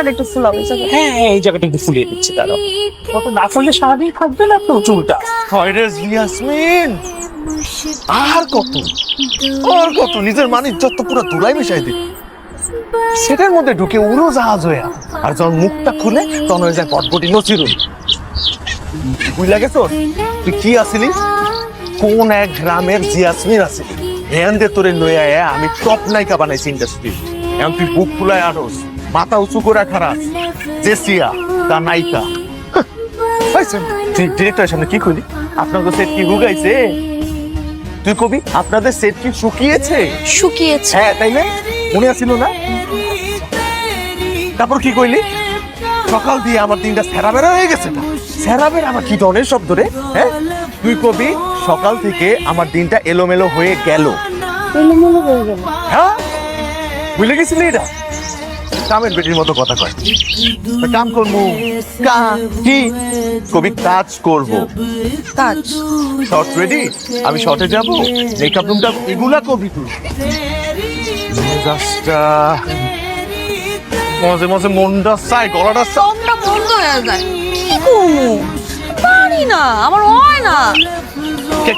জায়গাটা একটু ফুলাও। হ্যাঁ এই জায়গাটা একটু ফুলিয়ে দিচ্ছি দাঁড়াও। কত না ফুললে সারাদিন থাকবে না তো চুলটা। হয় রে ইয়াসমিন, আর কত নিজের মানিক যত পুরো ধুলাই মিশাই দিই সেটার মধ্যে ঢুকে উড়ো জাহাজ হয়ে আর যখন মুখটা খুলে তখন হয়ে যায় পটপটি নচিরুল। বুঝলা গেছ তুই কি আসিলি? কোন এক গ্রামের জিয়াসমিন আসিলি হ্যান দে তোরে নয়া আমি টপ নায়িকা বানাইছি ইন্ডাস্ট্রি। এখন তুই বুক ফুলায় আরস, মাথা উঁচু করে খারাপ জেসিয়া তা নায়িকা। তুই ডিরেক্টরের সামনে কি কইলি? আপনাদের সেট কি হুগাইছে? তুই কবি আপনাদের সেট কি শুকিয়েছে? শুকিয়েছে। হ্যাঁ তাই না, মনে আছিল না? তারপর কি কইলি? সকাল দিয়ে আমার দিনটা সেরাবেরা হয়ে গেছে না? সেরাবের আমার কি ধরনের শব্দ রে? হ্যাঁ তুই কবি সকাল থেকে আমার দিনটা এলোমেলো হয়ে গেল। এলোমেলো হয়ে গেল। হ্যাঁ বুঝলে গেছিলি এটা? কামের বেটির মতো কথা কয়। কাম করবো কি কবি কাজ করবো। কাজ শর্ট রেডি, আমি শর্টে যাব, মেকআপ রুমটা এগুলা করবি তুই। মেজাজটা মাঝে মাঝে মনটা চাই, গলাটা সবটা বন্ধ হয়ে যায়। কি করবো? পারি না, আমার হয় না।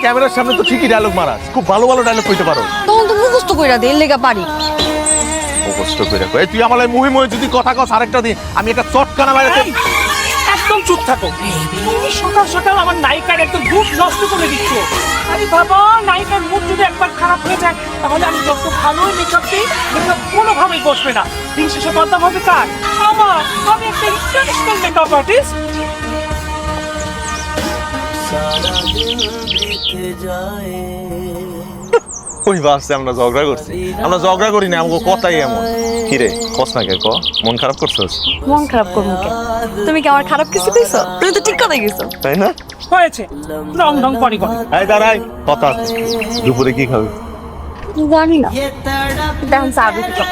ক্যামেরার সামনে তো ঠিকই ডায়লগ মারাস, খুব ভালো ভালো ডায়লগ কইতে পারো। তখন তো মুখস্থ কইরা দে, এর লেগা পারি। কষ্ট করে কই তুই আমার মুহি মুহি যদি কথা কস আরেকটা দিন আমি একটা চটকানা মারাতে। একদম চুপ থাকো। তুমি সকাল সকাল আমার নায়িকার একদম মুড নষ্ট করে দিচ্ছ। আরে বাবা, নায়িকার মুড যদি একবার খারাপ হয়ে যায় তাহলে আমি যত ভালোই মেকআপ দিই, মেকআপ কোনোভাবেই বসবে না। দিন শেষে বদনাম হবে কার? আমার। আমি একটা ইন্টারন্যাশনাল মেকআপ আর্টিস্ট। ওই বাসে আমরা ঝগড়া করছি, আমরা ঝগড়া করি না, আমাকে কথাই এমন। কি রে কস না কে ক, মন খারাপ করছস? মন খারাপ করবো কে? তুমি কি আমার খারাপ কিছু কইছো? তুমি তো ঠিক কথাই কইছো। তাই না? হয়েছে, রং ঢং পরি করে। এই দাঁড়াই কথা আছে। দুপুরে কি খাবি? জানি না, দেখুন চা দিতে চল।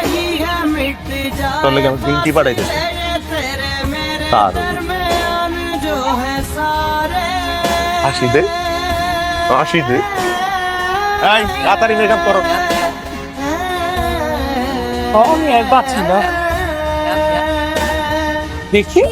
তোর লাগে আমি তিনটি পাঠাইতেছি। তার হাসি দে, হাসি দে। এই তাড়াতাড়ি মেকআপ করো। আমি আর বাঁচি না। দেখি